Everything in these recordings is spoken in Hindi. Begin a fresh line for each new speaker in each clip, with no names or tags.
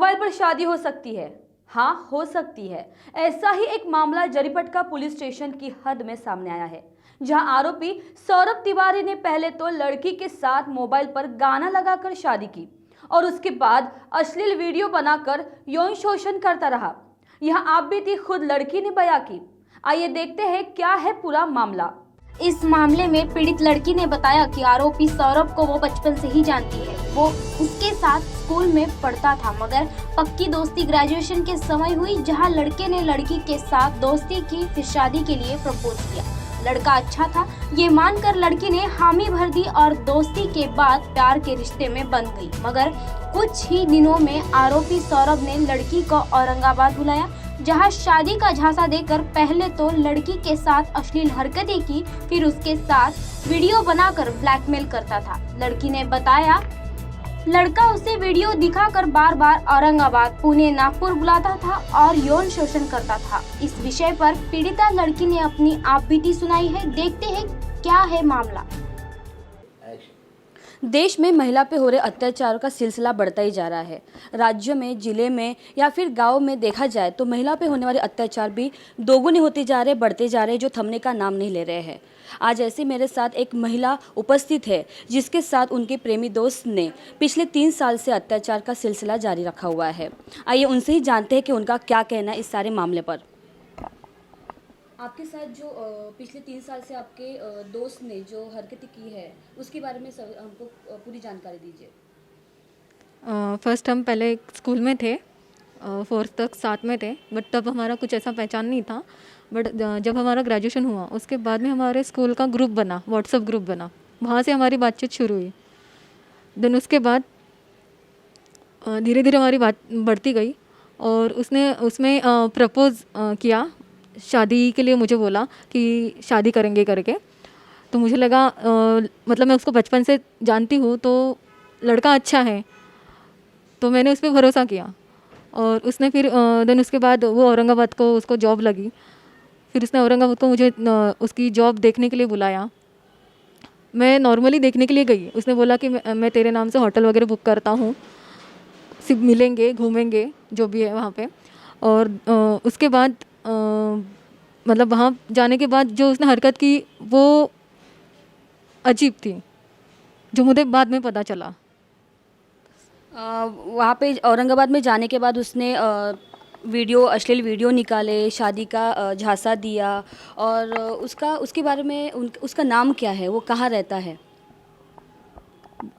मोबाइल पर शादी हो सकती है? हाँ, हो सकती है। ऐसा ही एक मामला जरीपटका पुलिस स्टेशन की हद में सामने आया है, जहां आरोपी सौरभ तिवारी ने पहले तो लड़की के साथ मोबाइल पर गाना लगाकर शादी की और उसके बाद अश्लील वीडियो बनाकर यौन शोषण करता रहा। यह आप बीती खुद लड़की ने बयां की। आइए देखते हैं क्या है पूरा मामला।
इस मामले में पीड़ित लड़की ने बताया कि आरोपी सौरभ को वो बचपन से ही जानती है। वो उसके साथ स्कूल में पढ़ता था, मगर पक्की दोस्ती ग्रेजुएशन के समय हुई, जहां लड़के ने लड़की के साथ दोस्ती की, फिर शादी के लिए प्रपोज किया। लड़का अच्छा था, ये मानकर लड़की ने हामी भर दी और दोस्ती के बाद प्यार के रिश्ते में बंध गई। मगर कुछ ही दिनों में आरोपी सौरभ ने लड़की को औरंगाबाद बुलाया, जहां शादी का झांसा देकर पहले तो लड़की के साथ अश्लील हरकतें की, फिर उसके साथ वीडियो बनाकर ब्लैकमेल करता था। लड़की ने बताया लड़का उसे वीडियो दिखाकर बार बार औरंगाबाद, पुणे, नागपुर बुलाता था और यौन शोषण करता था। इस विषय पर पीड़िता लड़की ने अपनी आपबीती सुनाई है। देखते हैं क्या है मामला।
देश में महिला पे हो रहे अत्याचार का सिलसिला बढ़ता ही जा रहा है। राज्य में, जिले में या फिर गांव में देखा जाए तो महिला पे होने वाले अत्याचार भी दोगुने होते जा रहे, बढ़ते जा रहे, जो थमने का नाम नहीं ले रहे हैं। आज ऐसे मेरे साथ एक महिला उपस्थित है, जिसके साथ उनके प्रेमी दोस्त ने पिछले 3 साल से अत्याचार का सिलसिला जारी रखा हुआ है। आइए उनसे ही जानते हैं कि उनका क्या कहना है इस सारे मामले पर। आपके साथ जो पिछले 3 साल से आपके दोस्त ने जो हरकतें की है, उसके बारे में हमको पूरी जानकारी दीजिए।
फर्स्ट हम पहले स्कूल में थे, 4th तक साथ में थे, बट तब हमारा कुछ ऐसा पहचान नहीं था। बट जब हमारा ग्रेजुएशन हुआ, उसके बाद में हमारे स्कूल का ग्रुप बना, व्हाट्सएप ग्रुप बना, वहाँ से हमारी बातचीत शुरू हुई। देन उसके बाद धीरे धीरे हमारी बात बढ़ती गई और उसने उसमें प्रपोज़ किया, शादी के लिए मुझे बोला कि शादी करेंगे करके। तो मुझे लगा मतलब मैं उसको बचपन से जानती हूँ, तो लड़का अच्छा है, तो मैंने उस पर भरोसा किया। और उसने फिर देन उसके बाद वो औरंगाबाद को उसको जॉब लगी, फिर उसने औरंगाबाद को मुझे उसकी जॉब देखने के लिए बुलाया। मैं नॉर्मली देखने के लिए गई। उसने बोला कि मैं तेरे नाम से होटल वगैरह बुक करता हूँ, सिर्फ मिलेंगे, घूमेंगे, जो भी है वहाँ पे। और उसके बाद मतलब वहाँ जाने के बाद जो उसने हरकत की वो अजीब थी, जो मुझे बाद में पता चला।
वहाँ पे औरंगाबाद में जाने के बाद उसने अश्लील वीडियो निकाले, शादी का झांसा दिया और उसके बारे में उसका नाम क्या है, वो कहाँ रहता है?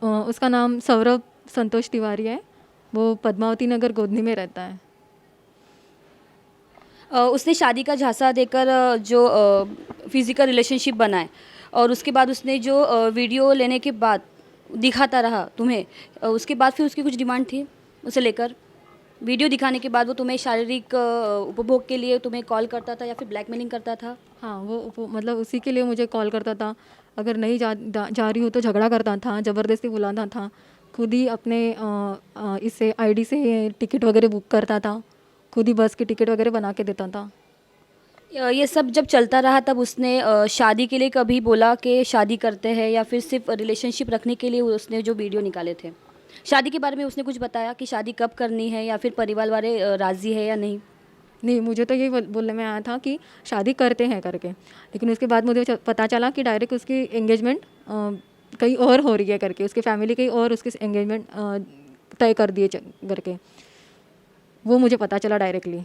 उसका नाम सौरभ संतोष तिवारी है, वो पद्मावती नगर गोदनी में रहता है।
उसने शादी का झांसा देकर जो फिजिकल रिलेशनशिप बनाए और उसके बाद उसने जो वीडियो लेने के बाद दिखाता रहा तुम्हें, उसके बाद फिर उसकी कुछ डिमांड थी उसे लेकर? वीडियो दिखाने के बाद वो तुम्हें शारीरिक उपभोग के लिए तुम्हें कॉल करता था या फिर ब्लैकमेलिंग करता था?
हाँ, वो मतलब उसी के लिए मुझे कॉल करता था। अगर नहीं जा रही हूँ तो झगड़ा करता था, ज़बरदस्ती बुलाता था, खुद ही अपने इससे आईडी से टिकट वगैरह बुक करता था, खुद ही बस की टिकट वगैरह बना के देता था।
ये सब जब चलता रहा तब उसने शादी के लिए कभी बोला कि शादी करते हैं, या फिर सिर्फ रिलेशनशिप रखने के लिए उसने जो वीडियो निकाले थे? शादी के बारे में उसने कुछ बताया कि शादी कब करनी है या फिर परिवार वाले राज़ी है या नहीं?
नहीं, मुझे तो यही बोलने में आया था कि शादी करते हैं करके, लेकिन उसके बाद मुझे पता चला कि डायरेक्ट उसकी एंगेजमेंट कहीं और हो रही है करके, उसकी फैमिली कहीं और उसकी एंगेजमेंट तय कर दिए करके, वो मुझे पता चला डायरेक्टली।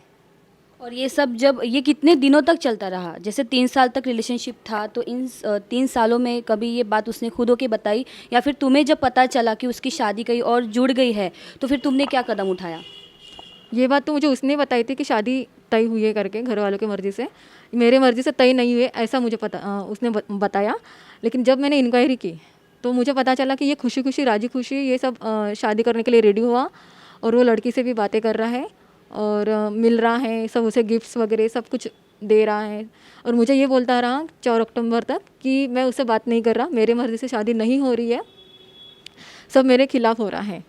और ये सब जब ये कितने दिनों तक चलता रहा? जैसे 3 साल तक रिलेशनशिप था, तो इन 3 सालों में कभी ये बात उसने खुद होके बताई, या फिर तुम्हें जब पता चला कि उसकी शादी कहीं और जुड़ गई है तो फिर तुमने क्या कदम उठाया?
ये बात तो मुझे उसने बताई थी कि शादी तय हुई है करके, घर वालों की मर्ज़ी से। मेरे मर्ज़ी से तय नहीं हुए ऐसा मुझे उसने बताया। लेकिन जब मैंने इंक्वायरी की तो मुझे पता चला कि ये खुशी खुशी, राजी खुशी ये सब शादी करने के लिए रेडी हुआ और वो लड़की से भी बातें कर रहा है और मिल रहा है, सब उसे गिफ्ट्स वगैरह सब कुछ दे रहा है। और मुझे ये बोलता रहा 4 अक्टूबर तक कि मैं उससे बात नहीं कर रहा, मेरे मर्ज़ी से शादी नहीं हो रही है, सब मेरे खिलाफ़ हो रहा है।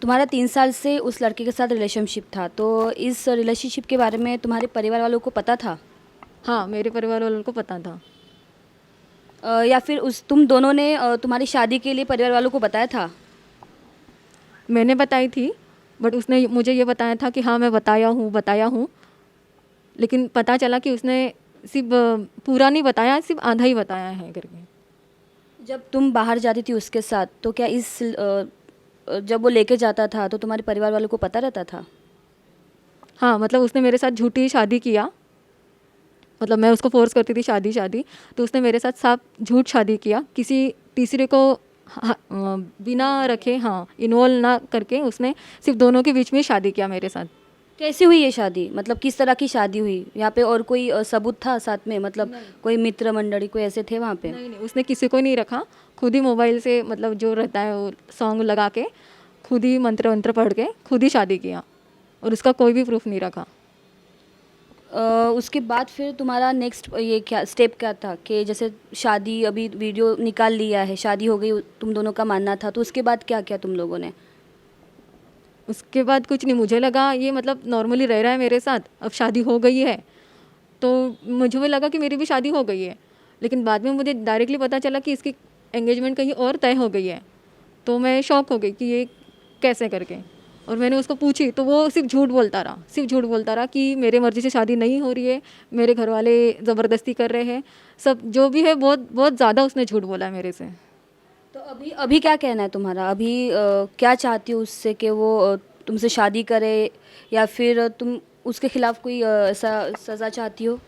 तुम्हारा 3 साल से उस लड़के के साथ रिलेशनशिप था, तो इस रिलेशनशिप के बारे में तुम्हारे परिवार वालों को पता था?
हाँ, मेरे परिवार वालों को पता था।
या फिर तुम दोनों ने तुम्हारी शादी के लिए परिवार वालों को बताया था?
मैंने बताई थी बट उसने मुझे ये बताया था कि हाँ मैं बताया हूँ, लेकिन पता चला कि उसने सिर्फ पूरा नहीं बताया, सिर्फ आधा ही बताया है करके।
जब तुम बाहर जाती थी उसके साथ तो क्या जब वो लेके जाता था तो तुम्हारे परिवार वालों को पता रहता था?
हाँ, मतलब उसने मेरे साथ झूठी शादी किया, मतलब मैं उसको फोर्स करती थी शादी, तो उसने मेरे साथ साफ झूठ शादी किया, किसी तीसरे को बिना रखे, हाँ, इन्वॉल्व ना करके उसने सिर्फ दोनों के बीच में शादी किया मेरे साथ।
कैसे हुई ये शादी, मतलब किस तरह की शादी हुई? यहाँ पे और कोई सबूत था साथ में, मतलब कोई मित्र मंडली कोई ऐसे थे वहाँ पे?
नहीं, उसने किसी को नहीं रखा, खुद ही मोबाइल से, मतलब जो रहता है वो सॉन्ग लगा के, खुद ही मंत्र वंत्र पढ़ के खुद ही शादी किया, और उसका कोई भी प्रूफ नहीं रखा।
उसके बाद फिर तुम्हारा नेक्स्ट ये क्या स्टेप क्या था कि जैसे शादी अभी वीडियो निकाल लिया है, शादी हो गई तुम दोनों का मानना था, तो उसके बाद क्या किया तुम लोगों ने?
उसके बाद कुछ नहीं, मुझे लगा ये मतलब नॉर्मली रह रहा है मेरे साथ, अब शादी हो गई है, तो मुझे भी लगा कि मेरी भी शादी हो गई है, लेकिन बाद में मुझे डायरेक्टली पता चला कि इसकी एंगेजमेंट कहीं और तय हो गई है, तो मैं शॉक हो गई कि ये कैसे करके। और मैंने उसको पूछी तो वो सिर्फ झूठ बोलता रहा कि मेरे मर्ज़ी से शादी नहीं हो रही है, मेरे घर वाले ज़बरदस्ती कर रहे हैं, सब जो भी है बहुत बहुत ज़्यादा उसने झूठ बोला है मेरे से।
तो अभी अभी क्या कहना है तुम्हारा? अभी क्या चाहती हो उससे कि वो तुमसे शादी करे, या फिर तुम उसके खिलाफ कोई ऐसा सज़ा चाहती हो?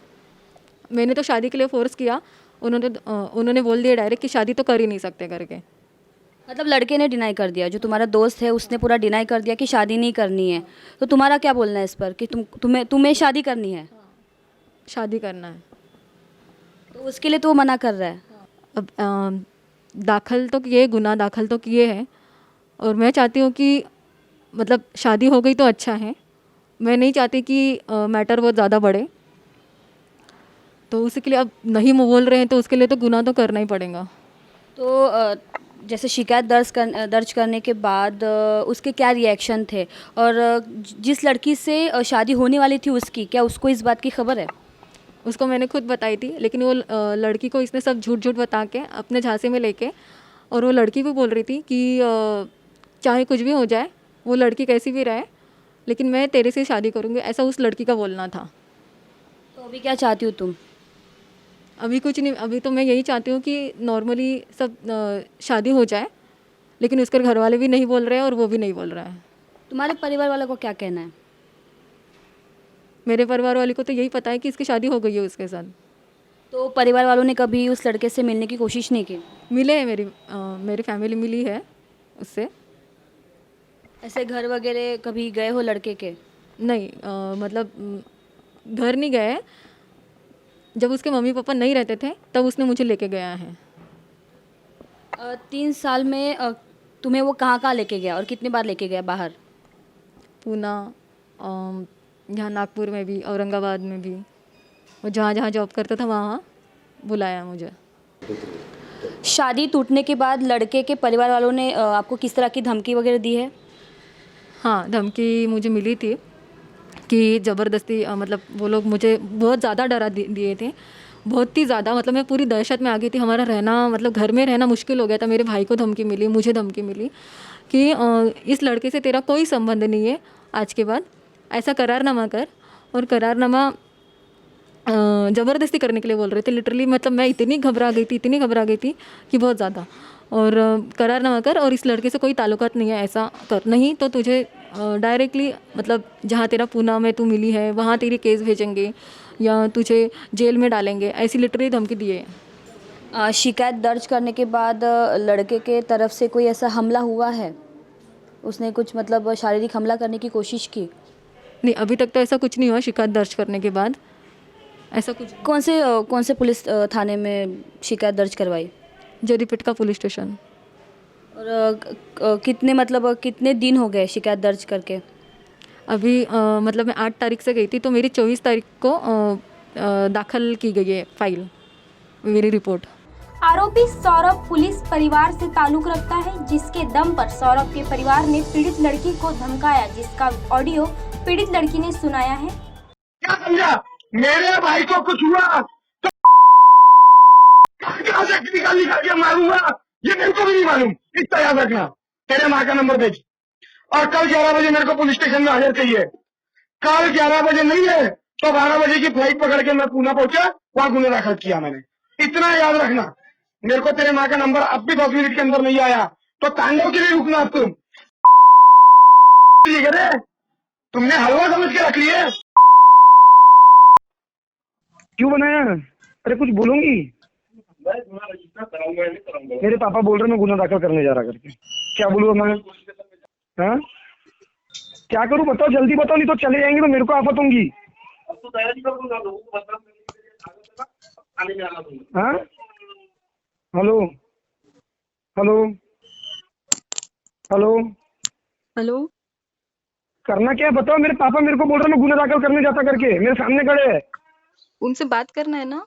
मैंने तो शादी के लिए फोर्स किया, उन्होंने बोल दिया डायरेक्ट कि शादी तो कर ही नहीं सकते करके।
मतलब लड़के ने डिनाई कर दिया, जो तुम्हारा दोस्त है उसने पूरा डिनाई कर दिया कि शादी नहीं करनी है, तो तुम्हारा क्या बोलना है इस पर कि तुम्हें शादी करनी है?
शादी करना है।
तो उसके लिए तो वो मना कर रहा है।
अब गुनाह दाखिल तो किए हैं, और मैं चाहती हूँ कि मतलब शादी हो गई तो अच्छा है, मैं नहीं चाहती कि मैटर बहुत ज़्यादा बढ़े, तो उसके लिए अब नहीं वो बोल रहे हैं तो उसके लिए तो गुनाह तो करना ही पड़ेगा।
तो जैसे शिकायत दर्ज करने के बाद उसके क्या रिएक्शन थे, और जिस लड़की से शादी होने वाली थी उसकी, क्या उसको इस बात की खबर है?
उसको मैंने खुद बताई थी, लेकिन वो लड़की को इसने सब झूठ बता के अपने झांसे में लेके, और वो लड़की भी बोल रही थी कि चाहे कुछ भी हो जाए, वो लड़की कैसी भी रहे, लेकिन मैं तेरे से शादी करूँगी, ऐसा उस लड़की का बोलना था।
तो अभी क्या चाहती हो तुम?
अभी कुछ नहीं, अभी तो मैं यही चाहती हूँ कि नॉर्मली सब शादी हो जाए, लेकिन उसके घर वाले भी नहीं बोल रहे हैं और वो भी नहीं बोल रहा है।
तुम्हारे परिवार वालों को क्या कहना है?
मेरे परिवार वाले को तो यही पता है कि इसकी शादी हो गई है उसके साथ।
तो परिवार वालों ने कभी उस लड़के से मिलने की कोशिश नहीं की?
मिले हैं, मेरी फैमिली मिली है उससे।
ऐसे घर वगैरह कभी गए हो लड़के के?
नहीं, मतलब घर नहीं गए, जब उसके मम्मी पापा नहीं रहते थे तब उसने मुझे लेके गया है।
3 साल में तुम्हें वो कहाँ कहाँ लेके गया और कितनी बार लेके गया बाहर?
पूना, यहाँ नागपुर में भी, औरंगाबाद में भी, वो जहाँ जहाँ जॉब करता था वहाँ बुलाया मुझे।
शादी टूटने के बाद लड़के के परिवार वालों ने आपको किस तरह की धमकी वगैरह दी है?
हाँ, धमकी मुझे मिली थी कि ज़बरदस्ती, मतलब वो लोग मुझे बहुत ज़्यादा डरा दिए थे, बहुत ही ज़्यादा, मतलब मैं पूरी दहशत में आ गई थी। हमारा रहना, मतलब घर में रहना मुश्किल हो गया था। मेरे भाई को धमकी मिली, मुझे धमकी मिली कि इस लड़के से तेरा कोई संबंध नहीं है आज के बाद, ऐसा करारनामा कर। और करारनामा ज़बरदस्ती करने के लिए बोल रहे थे लिटरली, मतलब मैं इतनी घबरा गई थी कि बहुत ज़्यादा। और करारनामा कर, और इस लड़के से कोई ताल्लुकात नहीं है, ऐसा कर, नहीं तो तुझे डायरेक्टली, मतलब जहाँ तेरा पूना में तू मिली है वहाँ तेरी केस भेजेंगे या तुझे जेल में डालेंगे, ऐसी लिटरली धमकी दिए।
शिकायत दर्ज करने के बाद लड़के के तरफ से कोई ऐसा हमला हुआ है? उसने कुछ मतलब शारीरिक हमला करने की कोशिश की?
नहीं, अभी तक तो ऐसा कुछ नहीं हुआ। शिकायत दर्ज करने के बाद ऐसा कुछ।
कौन से पुलिस थाने में शिकायत दर्ज करवाई?
जरीपेट का पुलिस स्टेशन।
और कितने दिन हो गए शिकायत दर्ज करके?
अभी मतलब मैं 8 तारीख से गई थी, तो मेरी 24 तारीख को दाखिल की गई है फाइल, मेरी रिपोर्ट।
आरोपी सौरभ पुलिस परिवार से ताल्लुक रखता है, जिसके दम पर सौरभ के परिवार ने पीड़ित लड़की को धमकाया, जिसका ऑडियो पीड़ित लड़की ने सुनाया है।
क्या समझा? मेरे भाई को कुछ हुआ तो कहाँ से निकाल के मारूंगा, ये मेरे को भी नहीं मालूम। इतना याद रखना। तेरे माँ का नंबर भेज। और कल 11 बजे मेरे को पुलिस स्टेशन में हाजिर चाहिए। कल 11 बजे नहीं है तो 12 बजे की फ्लाइट पकड़ के मैं पूना पहुंचा, वहां गुना दाखिल किया मैंने। इतना याद रखना। मेरे को तेरे माँ का नंबर अब भी 10 मिनट के अंदर नहीं आया तो तांडव के लिए रुकना। अब तुमने हलवा समझ के रख लिया। क्यों बनाया? अरे कुछ बोलूंगी? मेरे पापा बोल रहे मैं गुना दाखिल करने जा रहा करके। क्या बोलूँ मैं? हाँ क्या करूँ बताओ, जल्दी बताओ, नहीं तो चले जाएंगे तो मेरे को आफत होंगी। हाँ हेलो हेलो हेलो
हेलो,
करना क्या है बताओ? मेरे पापा मेरे को बोल रहे मैं गुना दाखिल करने जाता करके, मेरे सामने खड़े हैं।
उनसे बात करना है ना?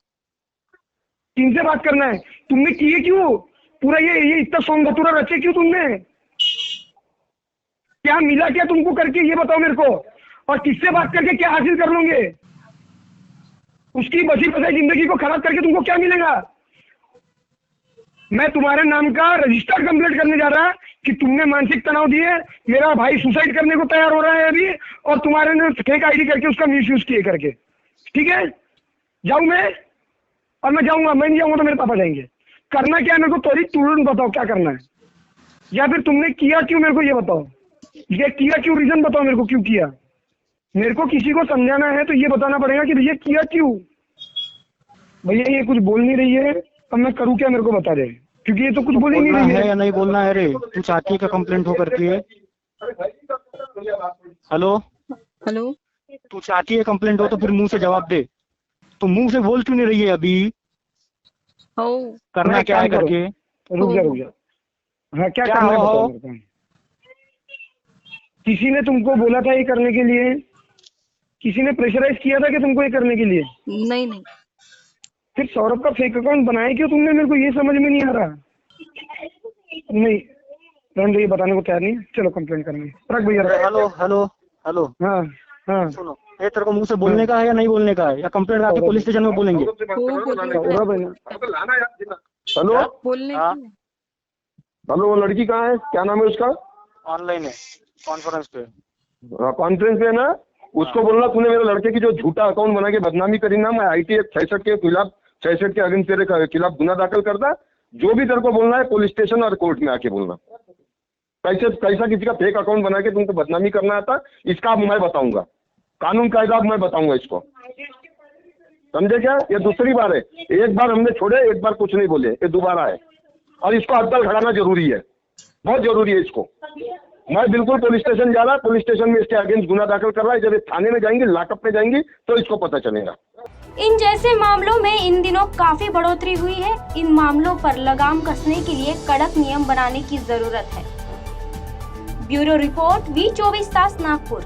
किनसे बात करना है? तुमने किए क्यों? पूरा ये इतना सोम भतूरा रचे क्यों तुमने? क्या मिला क्या तुमको करके, ये बताओ मेरे को। और किससे बात करके क्या हासिल कर लोगे? उसकी बसी बसाई जिंदगी को खराब करके तुमको क्या मिलेगा? मैं तुम्हारे नाम का रजिस्टर कंप्लीट करने जा रहा कि तुमने मानसिक तनाव दिए, मेरा भाई सुसाइड करने को तैयार हो रहा है अभी, और तुम्हारे ने फेक आईडी करके उसका मिसयूज किए करके। ठीक है, जाऊं मैं? और मैं जाऊंगा, मैं नहीं जाऊंगा तो मेरे पापा जाएंगे। करना क्या है मेरे को त्वरित तुरंत बताओ, क्या करना है? या फिर तुमने किया क्यों मेरे को ये बताओ। ये किया क्यों, रीजन बताओ मेरे को, क्यों किया? मेरे को किसी को समझाना है तो ये बताना पड़ेगा कि भैया किया क्यों। भैया ये कुछ बोल नहीं रही है, अब मैं करूँ क्या, मेरे को बता दे, क्योंकि ये तो कुछ बोल ही नहीं रही है।
या नहीं बोलना है रे? तू चाहती का कंप्लेंट हो करके? हेलो
हेलो,
तू चाहती है कंप्लेंट हो तो फिर मुंह से जवाब दे। तो मुंह से बोल क्यों नहीं रही है अभी?
हो
करना क्या है करके?
रुक जा। हाँ क्या करना है बताओ मेरे को। किसी ने तुमको बोला था ये करने के लिए? किसी ने प्रेशराइज किया था कि तुमको ये करने के लिए?
नहीं नहीं,
फिर सौरभ का फेक अकाउंट बनाया क्यों तुमने? मेरे को ये समझ में नहीं आ रहा। नहीं रन ये बताने को तैयार नहीं है। चलो कंप्लेंट करेंगे। रख भैया रख।
हेलो हेलो हेलो,
हाँ हाँ
सुनो, ये तेरे को मुंह से बोलने का है या नहीं बोलने का है, या कंप्लेंट आके पुलिस स्टेशन में बोलेंगे?
हेलो
बोलने
हाँ?
की
हेलो, वो लड़की कहाँ है? क्या नाम है उसका?
ऑनलाइन है, कॉन्फ्रेंस पे।
कॉन्फ्रेंस पे ना, उसको बोलना तूने मेरे लड़के की जो झूठा अकाउंट बना के बदनामी करी ना, मैं IT एक्ट 66 के खिलाफ, 66 के अगेंस्ट तेरे खिलाफ गुना दाखिल करता। जो भी तेरे को बोलना है पुलिस स्टेशन और कोर्ट में आके बोलना। कैसा किसी का फेक अकाउंट बना के तुमको बदनामी करना आता, इसका मैं बताऊंगा, कानून कायदा मैं बताऊंगा इसको। समझे क्या? ये दूसरी बार है। एक बार हमने छोड़े, एक बार कुछ नहीं बोले, ये दोबारा है। और इसको अद्दल खड़ाना जरूरी है, बहुत जरूरी है इसको। मैं बिल्कुल पुलिस स्टेशन जा रहा, पुलिस स्टेशन में इसके अगेंस्ट गुना दाखिल कर रहा है। जब ये थाने में जाएंगी, लॉकअप में जाएंगी तो इसको पता चलेगा।
इन जैसे मामलों में इन दिनों काफी बढ़ोतरी हुई है। इन मामलों पर लगाम कसने के लिए कड़क नियम बनाने की जरूरत है। Bureau report, V24 Nagpur.